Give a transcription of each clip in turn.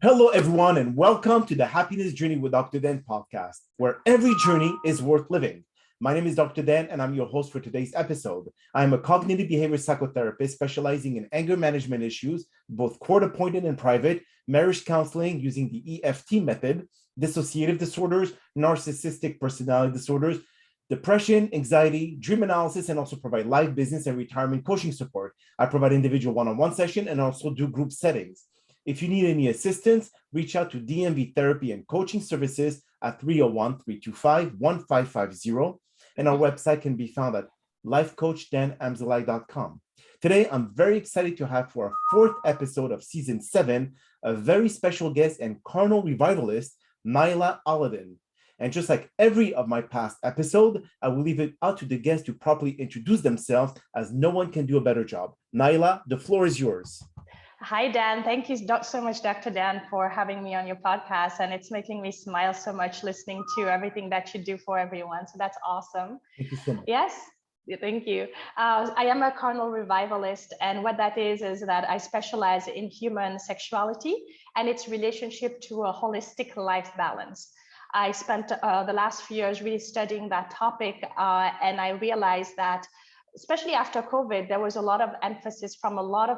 Hello, everyone, and welcome to the Happiness Journey with Dan podcast, where every journey is worth living. My name is Dr. Dan, and I'm your host for today's episode. I am a cognitive behavior psychotherapist specializing in anger management issues, both court-appointed and private, marriage counseling using the Ep4 method, dissociative disorders, narcissistic personality disorders, depression, anxiety, dream analysis, and also provide life, business, and retirement coaching support. I provide individual one-on-one session and also do group settings. If you need any assistance, reach out to DMV therapy and coaching services at 301-325-1550. And our website can be found at lifecoachddanamzallag.com. Today, I'm very excited to have for our fourth episode of season 7, a very special guest and Carnal Revivalist, Naailah Auladin. And just like every of my past episode, I will leave it out to the guests to properly introduce themselves, as no one can do a better job. Naailah, the floor is yours. Hi, Dan. Thank you so much, Dr. Dan, for having me on your podcast. And it's making me smile so much listening to everything that you do for everyone. So that's awesome. Thank you so much. Yes. Thank you. I am a carnal revivalist. And what that is that I specialize in human sexuality and its relationship to a holistic life balance. I spent the last few years really studying that topic. And I realized that especially after COVID, there was a lot of emphasis from a lot of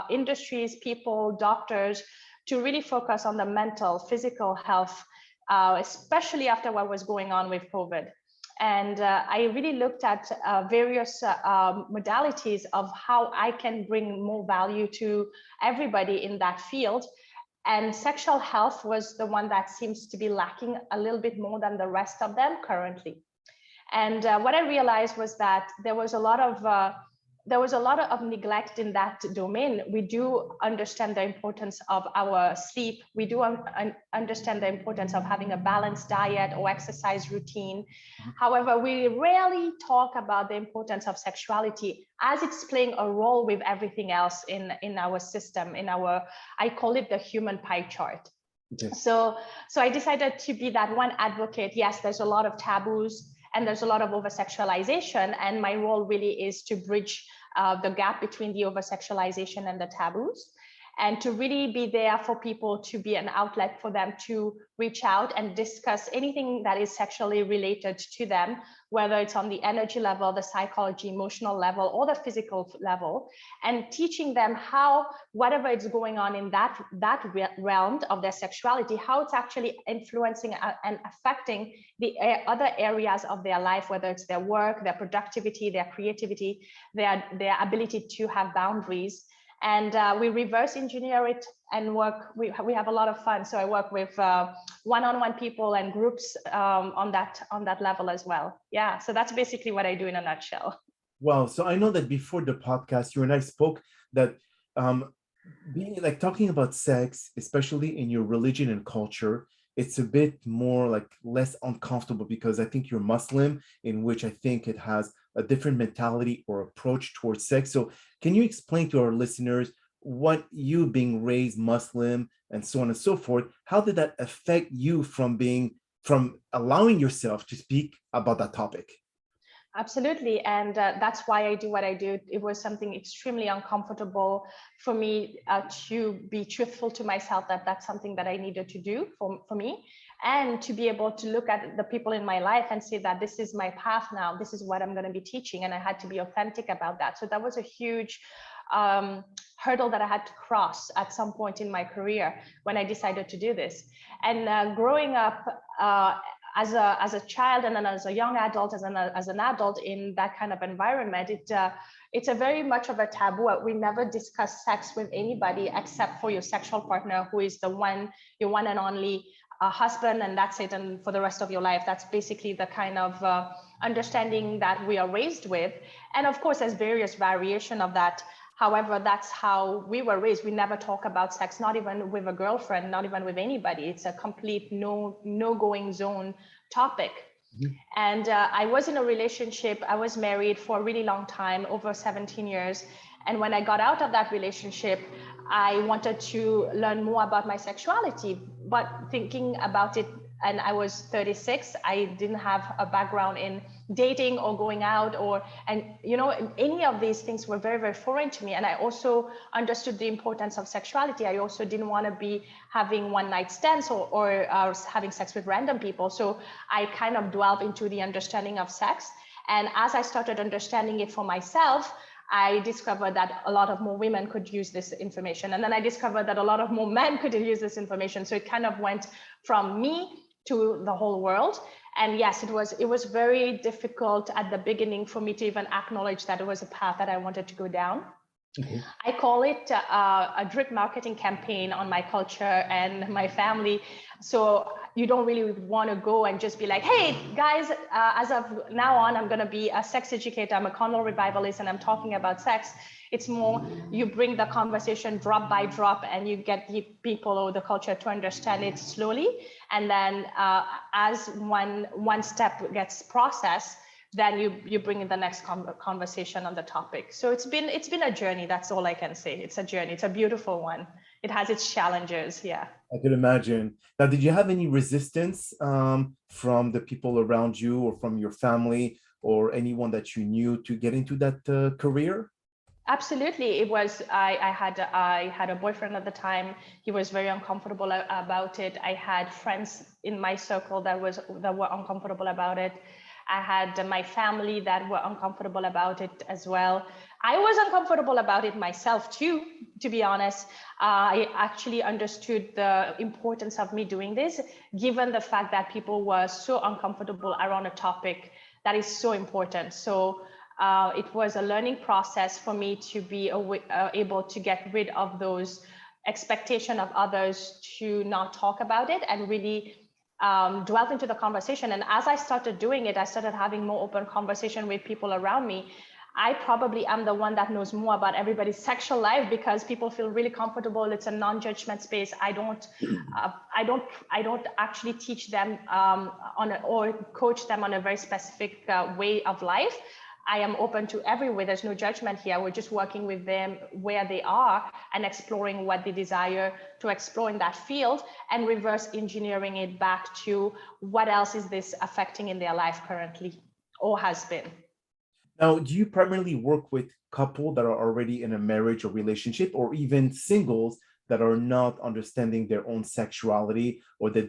industries, people, doctors, to really focus on the mental, physical health, especially after what was going on with COVID. And I really looked at various modalities of how I can bring more value to everybody in that field. And sexual health was the one that seems to be lacking a little bit more than the rest of them currently. And what I realized was that there was a lot of neglect in that domain. We do understand the importance of our sleep. We do understand the importance of having a balanced diet or exercise routine. However, we rarely talk about the importance of sexuality as it's playing a role with everything else in our system, I call it the human pie chart. Okay. So I decided to be that one advocate. Yes, there's a lot of taboos, and there's a lot of over-sexualization, and my role really is to bridge the gap between the over-sexualization and the taboos, and to really be there for people, to be an outlet for them to reach out and discuss anything that is sexually related to them, whether it's on the energy level, the psychology, emotional level, or the physical level, and teaching them how, whatever is going on in that realm of their sexuality, how it's actually influencing and affecting the other areas of their life, whether it's their work, their productivity, their creativity, their ability to have boundaries. And we reverse engineer it and work. We have a lot of fun. So I work with one-on-one people and groups on that level as well. Yeah. So that's basically what I do in a nutshell. Well, so I know that before the podcast, you and I spoke that talking about sex, especially in your religion and culture, it's a bit more less uncomfortable, because I think you're Muslim, in which I think it has a different mentality or approach towards sex. So can you explain to our listeners what you being raised Muslim and so on and so forth, how did that affect you from allowing yourself to speak about that topic? Absolutely. And that's why I do what I do. It was something extremely uncomfortable for me to be truthful to myself, that that's something that I needed to do for me, and to be able to look at the people in my life and say that this is my path now, this is what I'm going to be teaching. And I had to be authentic about that. So that was a huge hurdle that I had to cross at some point in my career when I decided to do this. And growing up, as a child, and then as a young adult, as an adult in that kind of environment, it's a very much of a taboo. We never discuss sex with anybody except for your sexual partner, who is your one and only husband, and that's it. And for the rest of your life, that's basically the kind of understanding that we are raised with. And of course, there's various variation of that. However, that's how we were raised. We never talk about sex, not even with a girlfriend, not even with anybody. It's a complete no-going zone topic. Mm-hmm. And I was in a relationship. I was married for a really long time, over 17 years. And when I got out of that relationship, I wanted to learn more about my sexuality. But thinking about it, and I was 36, I didn't have a background in dating or going out, and any of these things were very, very foreign to me. And I also understood the importance of sexuality. I also didn't want to be having one night stands or having sex with random people. So I kind of delved into the understanding of sex. And as I started understanding it for myself, I discovered that a lot of more women could use this information. And then I discovered that a lot of more men could use this information. So it kind of went from me to the whole world. And yes, it was very difficult at the beginning for me to even acknowledge that it was a path that I wanted to go down. Mm-hmm. I call it a drip marketing campaign on my culture and my family. So you don't really want to go and just be like, hey guys, as of now on, I'm going to be a sex educator. I'm a Carnal Revivalist and I'm talking about sex. It's more, you bring the conversation drop by drop and you get the people or the culture to understand it slowly. And then as one step gets processed, then you bring in the next conversation on the topic. So it's been a journey. That's all I can say. It's a journey. It's a beautiful one. It has its challenges. Yeah. I could imagine. Now, did you have any resistance from the people around you or from your family or anyone that you knew to get into that career? Absolutely. It was, I had a boyfriend at the time. He was very uncomfortable about it. I had friends in my circle that were uncomfortable about it. I had my family that were uncomfortable about it as well. I was uncomfortable about it myself too, to be honest. I actually understood the importance of me doing this, given the fact that people were so uncomfortable around a topic that is so important. So it was a learning process for me to be able to get rid of those expectations of others to not talk about it and really delve into the conversation. And as I started doing it, I started having more open conversation with people around me. I probably am the one that knows more about everybody's sexual life because people feel really comfortable. It's a non-judgment space. I don't actually teach them or coach them on a very specific way of life. I am open to everywhere. There's no judgment here. We're just working with them where they are and exploring what they desire to explore in that field and reverse engineering it back to what else is this affecting in their life currently or has been. Now, do you primarily work with couples that are already in a marriage or relationship, or even singles that are not understanding their own sexuality, or that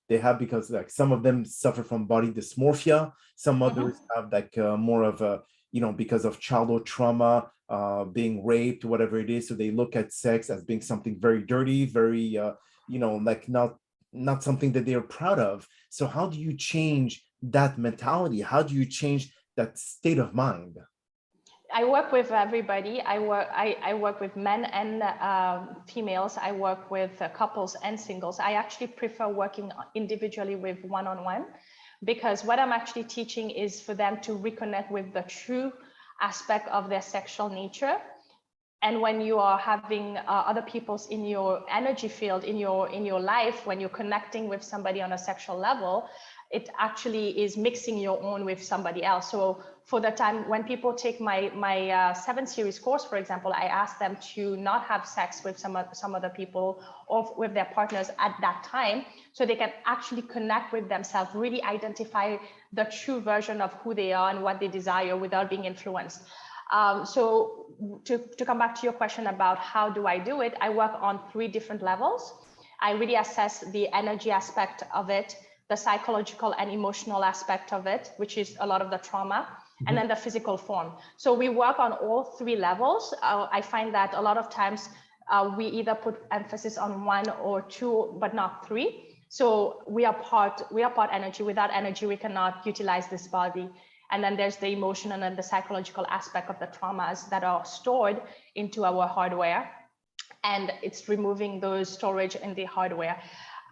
they have, because like some of them suffer from body dysmorphia, some others have like more of a, because of childhood trauma, being raped, whatever it is, so they look at sex as being something very dirty, very like not something that they're proud of. So how do you change that mentality? How do you change that state of mind? I work with everybody. I work with men and females. I work with couples and singles. I actually prefer working individually with one-on-one because what I'm actually teaching is for them to reconnect with the true aspect of their sexual nature. And when you are having other people's in your energy field, in your life, when you're connecting with somebody on a sexual level, it actually is mixing your own with somebody else. So for the time when people take my 7 series course, for example, I ask them to not have sex with some other people or with their partners at that time, so they can actually connect with themselves, really identify the true version of who they are and what they desire without being influenced. So to come back to your question about how do I do it, I work on 3 different levels. I really assess the energy aspect of it, the psychological and emotional aspect of it, which is a lot of the trauma, and then the physical form. So we work on all 3 levels. I find that a lot of times we either put emphasis on 1 or 2, but not 3. So we are part energy. Without energy, we cannot utilize this body. And then there's the emotional and the psychological aspect of the traumas that are stored into our hardware. And it's removing those storage in the hardware.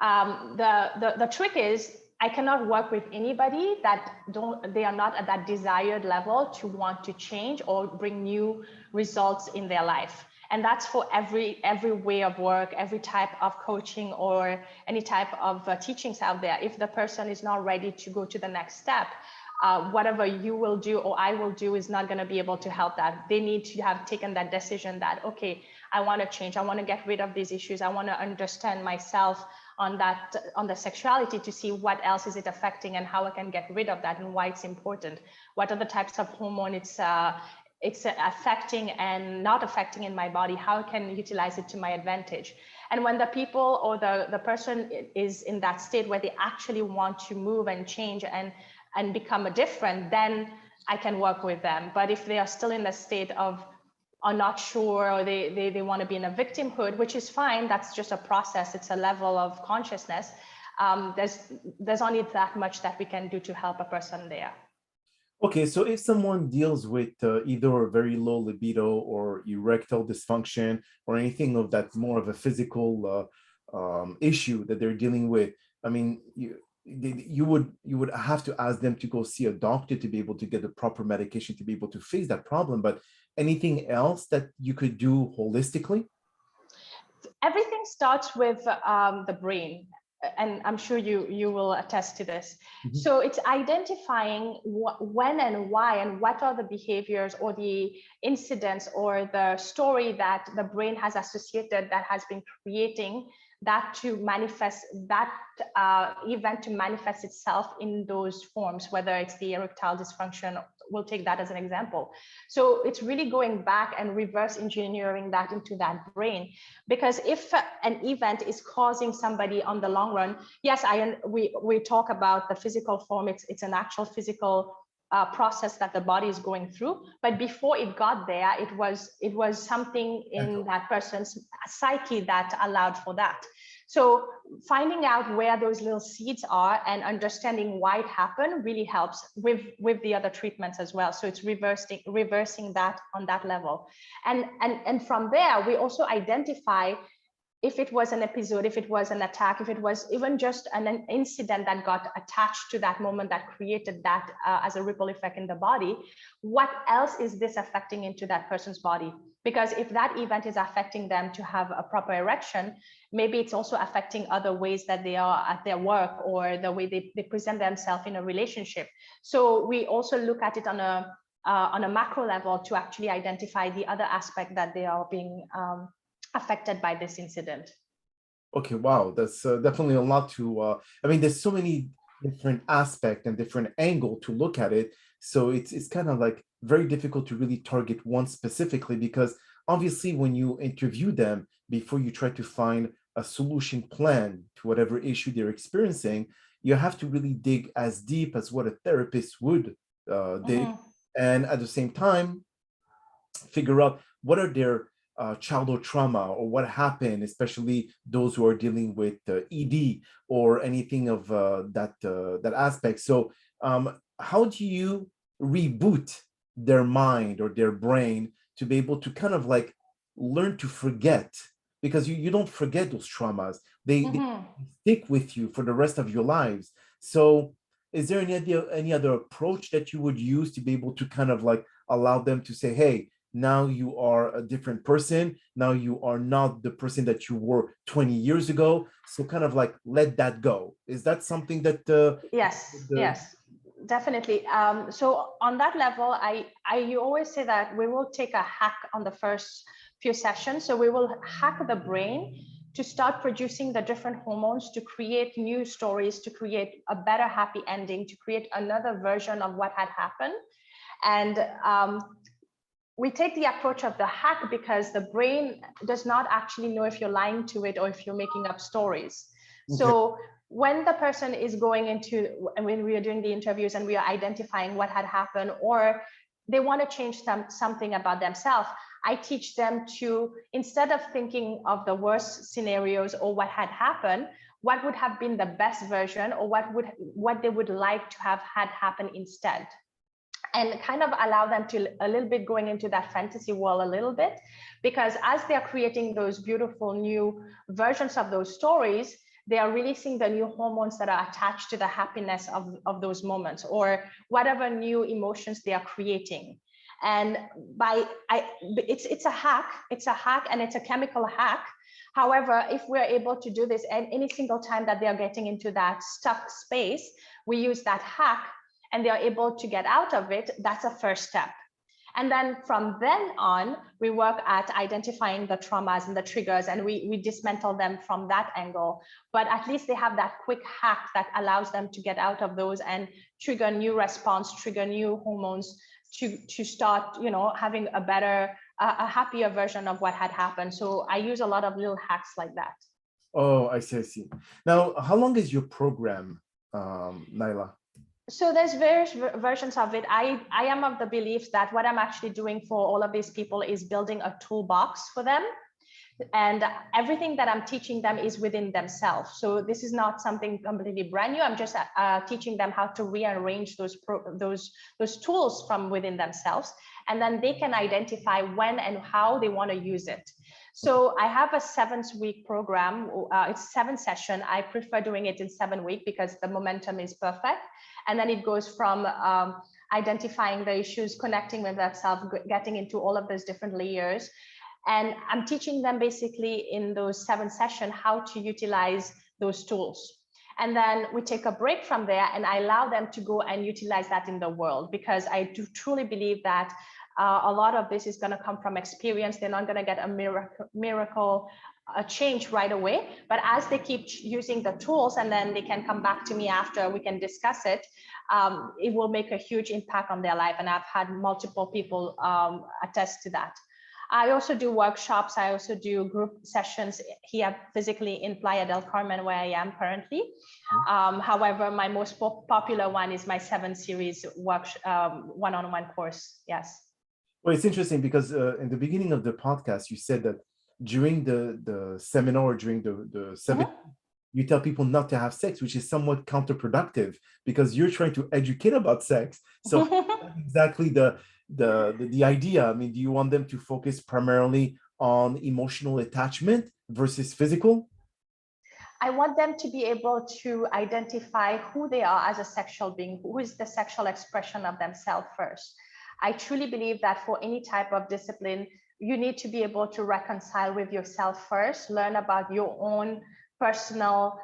The trick is I cannot work with anybody that they are not at that desired level to want to change or bring new results in their life. And that's for every way of work, every type of coaching or any type of teachings out there. If the person is not ready to go to the next step, whatever you will do or I will do is not going to be able to help that. They need to have taken that decision that, okay, I want to change. I want to get rid of these issues. I want to understand myself. on the sexuality to see what else is it affecting and how I can get rid of that and why it's important. What are the types of hormone it's affecting and not affecting in my body, how I can utilize it to my advantage. And when the people or the person is in that state where they actually want to move and change and become different, then I can work with them. But if they are still in the state of are not sure, or they want to be in a victimhood, which is fine, that's just a process, it's a level of consciousness, there's only that much that we can do to help a person there. Okay, so if someone deals with either a very low libido or erectile dysfunction or anything of that more of a physical issue that they're dealing with, I mean, you would have to ask them to go see a doctor to be able to get the proper medication to be able to face that problem. But anything else that you could do holistically? Everything starts with the brain. And I'm sure you will attest to this. Mm-hmm. So it's identifying when and why and what are the behaviors or the incidents or the story that the brain has associated that has been creating that to manifest that event to manifest itself in those forms, whether it's the erectile dysfunction. We'll take that as an example. So it's really going back and reverse engineering that into that brain, because if an event is causing somebody on the long run, yes, we talk about the physical form. It's an actual physical process that the body is going through, but before it got there, it was something in that person's psyche that allowed for that. So finding out where those little seeds are and understanding why it happened really helps with the other treatments as well. So it's reversing that on that level, and from there we also identify if it was an episode, if it was an attack, if it was even just an incident that got attached to that moment that created that as a ripple effect in the body, what else is this affecting into that person's body? Because if that event is affecting them to have a proper erection, maybe it's also affecting other ways that they are at their work or the way they present themselves in a relationship. So we also look at it on a macro level to actually identify the other aspect that they are being affected by this incident. Okay, wow, that's definitely a lot to, I mean, there's so many different aspects and different angle to look at it. So it's kind of like very difficult to really target one specifically, because obviously when you interview them before you try to find a solution plan to whatever issue they're experiencing, you have to really dig as deep as what a therapist would dig. And at the same time, figure out what are their childhood trauma or what happened, especially those who are dealing with ED or anything of that aspect. So how do you reboot their mind or their brain to be able to kind of like learn to forget? Because you don't forget those traumas. They stick with you for the rest of your lives. So is there any other approach that you would use to be able to kind of like allow them to say, hey, now you are a different person. Now you are not the person that you were 20 years ago. So kind of like let that go. Is that something that? Yes, definitely. So on that level, you always say that we will take a hack on the first few sessions. So we will hack the brain to start producing the different hormones to create new stories, to create a better happy ending, to create another version of what had happened. And we take the approach of the hack because the brain does not actually know if you're lying to it or if you're making up stories. Okay. So when the person is going into, and when we are doing the interviews and we are identifying what had happened, or they want to change something about themselves, I teach them to, instead of thinking of the worst scenarios or what had happened, what would have been the best version, or what they would like to have had happen instead. And kind of allow them to a little bit going into that fantasy world a little bit, because as they're creating those beautiful new versions of those stories, they are releasing the new hormones that are attached to the happiness of those moments, or whatever new emotions they are creating. And it's a hack, and it's a chemical hack. However, if we're able to do this any single time that they are getting into that stuck space, we use that hack and they're able to get out of it, that's a first step. And then from then on, we work at identifying the traumas and the triggers, and we dismantle them from that angle. But at least they have that quick hack that allows them to get out of those and trigger new response, trigger new hormones to start, having a better, a happier version of what had happened. So I use a lot of little hacks like that. Oh, I see, I see. Now, how long is your program, Naailah? So there's various versions of it. I am of the belief that what I'm actually doing for all of these people is building a toolbox for them. And everything that I'm teaching them is within themselves. So this is not something completely brand new. I'm just teaching them how to rearrange those tools from within themselves. And then they can identify when and how they want to use it. So I have a 7-week program. It's 7 sessions. I prefer doing it in 7 weeks because the momentum is perfect. And then it goes from identifying the issues, connecting with that self, getting into all of those different layers. And I'm teaching them basically in those 7 sessions how to utilize those tools. And then we take a break from there and I allow them to go and utilize that in the world, because I do truly believe that a lot of this is going to come from experience. They're not going to get a miracle change right away. But as they keep using the tools and then they can come back to me after, we can discuss it, it will make a huge impact on their life. And I've had multiple people attest to that. I also do workshops. I also do group sessions here physically in Playa del Carmen, where I am currently. However, my most popular one is my 7 series one-on-one course. Yes. Well, it's interesting because in the beginning of the podcast, you said that during the seminar or during the seminar, you tell people not to have sex, which is somewhat counterproductive because you're trying to educate about sex. So that's exactly the idea. I mean, do you want them to focus primarily on emotional attachment versus physical? I want them to be able to identify who they are as a sexual being, who is the sexual expression of themselves first. I truly believe that for any type of discipline, you need to be able to reconcile with yourself first, learn about your own personal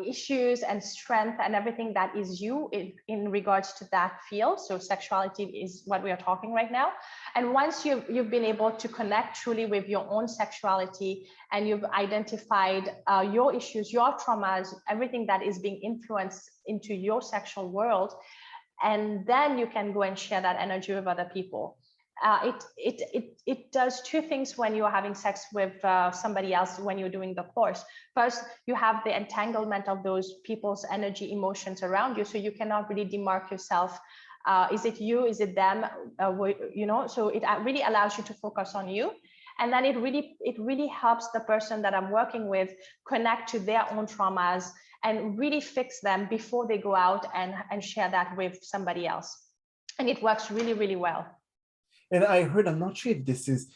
issues and strength and everything that is you in regards to that field. So sexuality is what we are talking right now. And once you've been able to connect truly with your own sexuality and you've identified your issues, your traumas, everything that is being influenced into your sexual world, and then you can go and share that energy with other people. It does 2 things when you're having sex with somebody else when you're doing the course. First, you have the entanglement of those people's energy, emotions around you, so you cannot really demark yourself. Is it you? Is it them? So it really allows you to focus on you. And then it really helps the person that I'm working with connect to their own traumas and really fix them before they go out and share that with somebody else. And it works really, really well. And I heard, I'm not sure if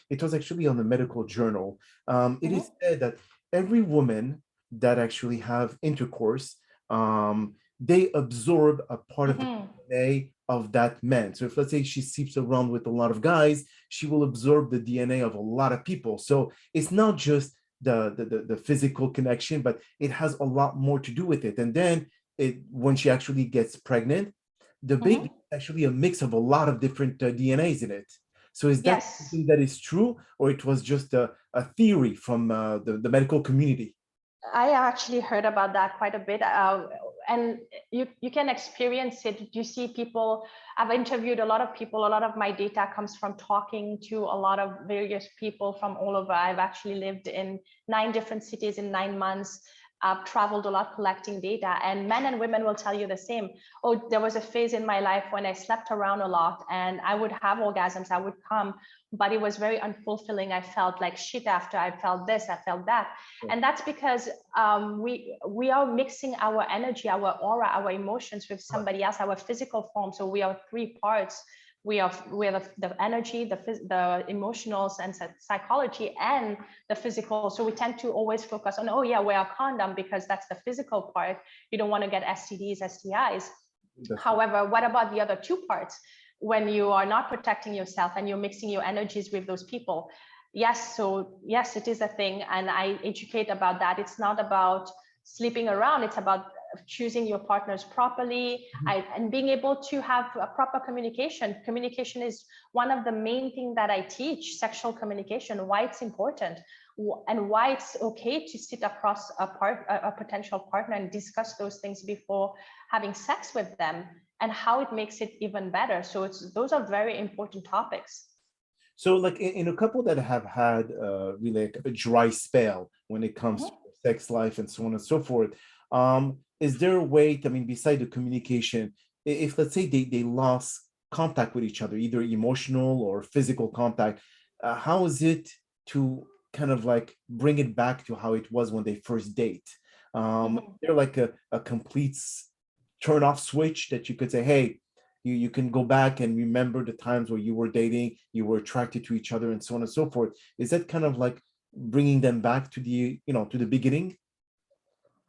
it was actually on the medical journal. It is said that every woman that actually have intercourse, they absorb a part of the DNA of that man. So if, let's say, she sleeps around with a lot of guys, she will absorb the DNA of a lot of people. So it's not just the physical connection, but it has a lot more to do with it. And then when she actually gets pregnant, the baby is actually a mix of a lot of different DNAs in it. So is that something that is true, or it was just a theory from the medical community? I actually heard about that quite a bit. And you can experience it. You see people, I've interviewed a lot of people. A lot of my data comes from talking to a lot of various people from all over. I've actually lived in 9 different cities in 9 months. I've traveled a lot collecting data, and men and women will tell you the same. Oh, there was a phase in my life when I slept around a lot and I would have orgasms, I would come, but it was very unfulfilling. I felt like shit after I felt this, I felt that. And that's because we are mixing our energy, our aura, our emotions with somebody else, our physical form. So we are 3 parts. We are the energy, the emotionals and psychology, and the physical. So we tend to always focus on, oh yeah, wear a condom because that's the physical part. You don't want to get STDs, STIs. However, what about the other 2 parts? When you are not protecting yourself and you're mixing your energies with those people. Yes, so yes, it is a thing. And I educate about that. It's not about sleeping around. It's about choosing your partners properly, and being able to have a proper communication. Communication is one of the main things that I teach, sexual communication, why it's important, and why it's okay to sit across a potential partner and discuss those things before having sex with them, and how it makes it even better. So those are very important topics. So like in a couple that have had really like a dry spell when it comes to sex life and so on and so forth, is there a way to, I mean, beside the communication, if let's say they lost contact with each other, either emotional or physical contact, how is it to kind of like bring it back to how it was when they first date? Is there like a complete turn off switch that you could say, hey, you can go back and remember the times where you were dating, you were attracted to each other and so on and so forth? Is that kind of like bringing them back to the, to the beginning?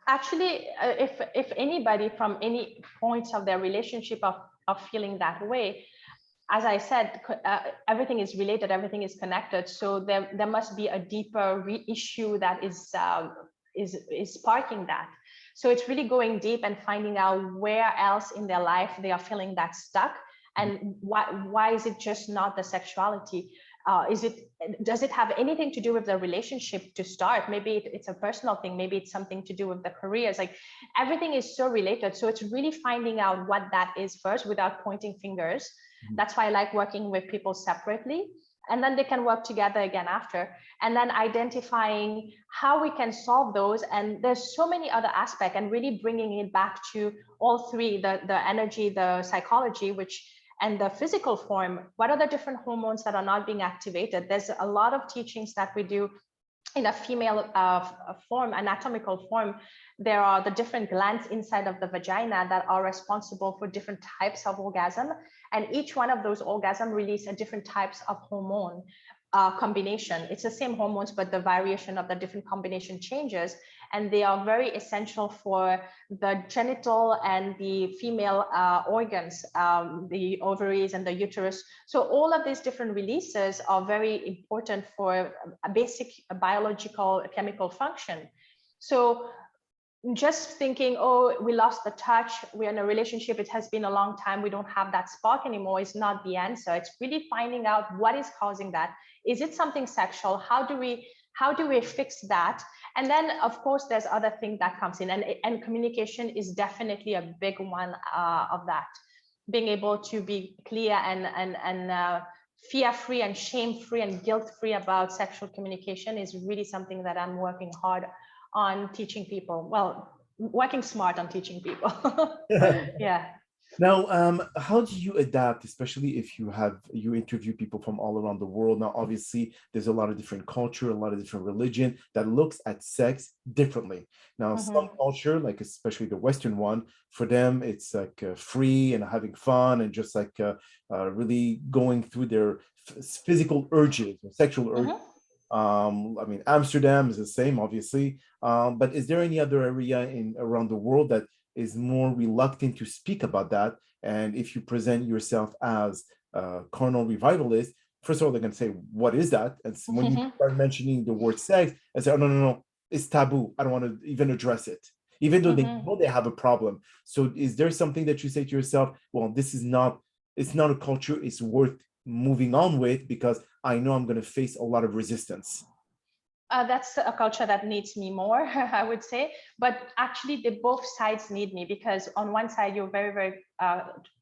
Actually, if anybody from any points of their relationship of feeling that way, as I said, everything is related, everything is connected. So there must be a deeper issue that is sparking that. So it's really going deep and finding out where else in their life they are feeling that stuck, and why is it just not the sexuality? Does it have anything to do with the relationship to start? Maybe it's a personal thing, maybe it's something to do with the careers. Like, everything is so related. So it's really finding out what that is first without pointing fingers. That's why I like working with people separately, and then they can work together again after, and then identifying how we can solve those. And there's so many other aspects, and really bringing it back to all three, the energy, the psychology, and the physical form. What are the different hormones that are not being activated? There's a lot of teachings that we do in a female form, anatomical form. There are the different glands inside of the vagina that are responsible for different types of orgasm, and each one of those orgasms release a different types of hormone combination. It's the same hormones, but the variation of the different combination changes, and they are very essential for the genital and the female organs, the ovaries and the uterus. So all of these different releases are very important for a basic biological chemical function. So just thinking, oh, we lost the touch, we're in a relationship, it has been a long time, we don't have that spark anymore, is not the answer. It's really finding out what is causing that. Is it something sexual? How do we fix that? And then, of course, there's other things that comes in, and communication is definitely a big one of that. Being able to be clear and fear-free and shame-free and guilt-free about sexual communication is really something that I'm working hard on teaching people. Well, working smart on teaching people. Yeah. Now, how do you adapt, especially if you interview people from all around the world? Now, obviously, there's a lot of different culture, a lot of different religion that looks at sex differently. Now, some culture, like especially the Western one, for them, it's like free and having fun and just like really going through their physical urges, sexual urges. I mean, Amsterdam is the same, obviously. But is there any other area around the world that is more reluctant to speak about that? And if you present yourself as a carnal revivalist, first of all, they're going to say, what is that? And so when you start mentioning the word sex, I say, oh, no, it's taboo. I don't want to even address it, even though they know they have a problem. So is there something that you say to yourself, well, it's not a culture it's worth moving on with, because I know I'm going to face a lot of resistance? That's a culture that needs me more, I would say. But actually, both sides need me, because on one side, you're very, very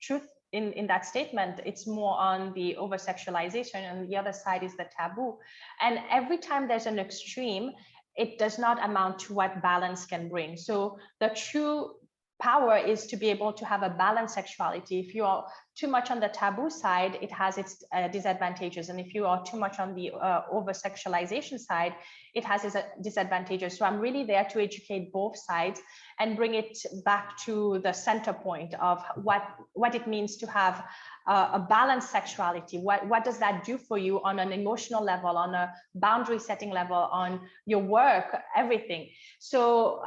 truth in that statement. It's more on the over-sexualization, and the other side is the taboo. And every time there's an extreme, it does not amount to what balance can bring. So the true power is to be able to have a balanced sexuality. If you are too much on the taboo side, it has its disadvantages. And if you are too much on the over-sexualization side, it has its disadvantages. So I'm really there to educate both sides and bring it back to the center point of what it means to have a balanced sexuality. What does that do for you on an emotional level, on a boundary setting level, on your work, everything. So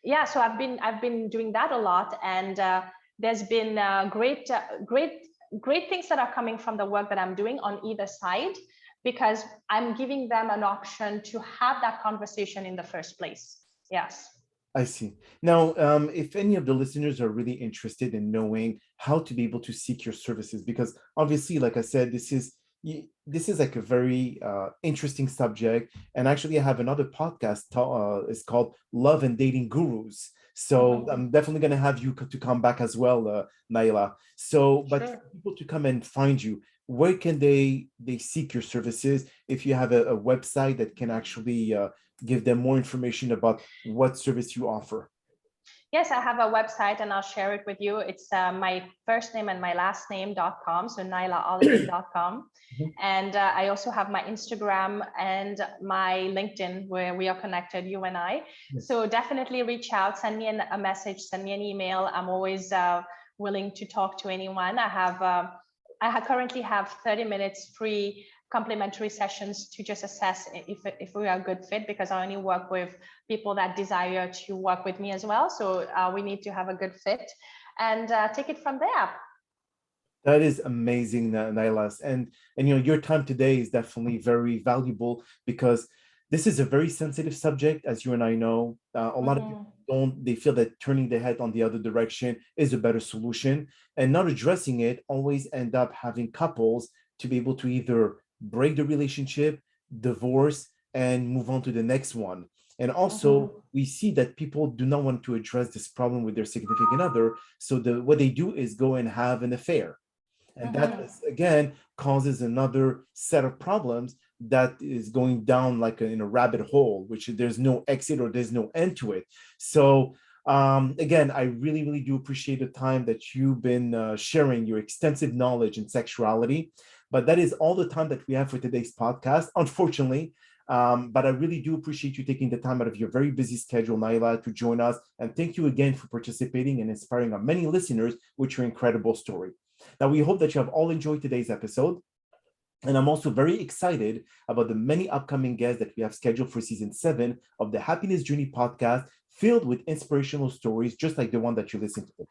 yeah, so I've been doing that a lot, and there's been great things that are coming from the work that I'm doing on either side, because I'm giving them an option to have that conversation in the first place. Yes. I see. Now, if any of the listeners are really interested in knowing how to be able to seek your services, because obviously, like I said, this is like a very interesting subject. And actually, I have another podcast. It's called Love and Dating Gurus. So Mhm. I'm definitely going to have you to come back as well, Naila. So, but for Sure. people to come and find you, where can they seek your services? If you have a website that can actually give them more information about what service you offer. Yes, I have a website and I'll share it with you. It's my first name and my last name.com. So nailahauladin.com. Mhm. And I also have my Instagram and my LinkedIn where we are connected, you and I. Yes. So definitely reach out, send me a message, send me an email. I'm always willing to talk to anyone. Currently have 30 minutes free complimentary sessions to just assess if we are a good fit, because I only work with people that desire to work with me as well. So we need to have a good fit and take it from there. That is amazing, Nailas. And your time today is definitely very valuable because this is a very sensitive subject, as you and I know. A lot of people Mhm. don't, they feel that turning their head on the other direction is a better solution. And not addressing it always end up having couples to be able to either break the relationship, divorce, and move on to the next one. And Mhm. also, we see that people do not want to address this problem with their significant other. So what they do is go and have an affair, and that Mhm. is, again, causes another set of problems that is going down like in a rabbit hole, which there's no exit or there's no end to it. So again, I really, really do appreciate the time that you've been sharing your extensive knowledge in sexuality. But that is all the time that we have for today's podcast, unfortunately. But I really do appreciate you taking the time out of your very busy schedule, Naila, to join us. And thank you again for participating and inspiring our many listeners with your incredible story. Now, we hope that you have all enjoyed today's episode. And I'm also very excited about the many upcoming guests that we have scheduled for season 7 of the Happiness Journey podcast, filled with inspirational stories, just like the one that you listened to.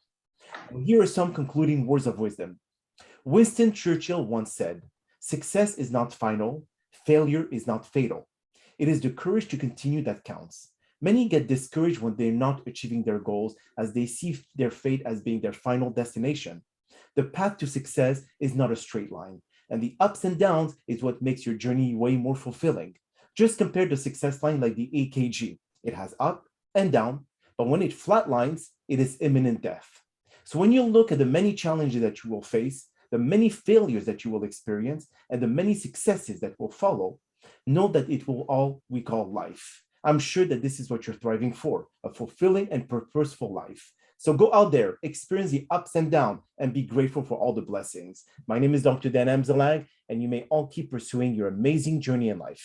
And here are some concluding words of wisdom. Winston Churchill once said, "Success is not final, failure is not fatal. It is the courage to continue that counts." Many get discouraged when they're not achieving their goals, as they see their fate as being their final destination. The path to success is not a straight line, and the ups and downs is what makes your journey way more fulfilling. Just compare the success line like the AKG. It has up and down, but when it flatlines, it is imminent death. So when you look at the many challenges that you will face, the many failures that you will experience, and the many successes that will follow, know that it will all we call life. I'm sure that this is what you're thriving for, a fulfilling and purposeful life. So go out there, experience the ups and downs, and be grateful for all the blessings. My name is Dr. Dan Amzallag, and you may all keep pursuing your amazing journey in life.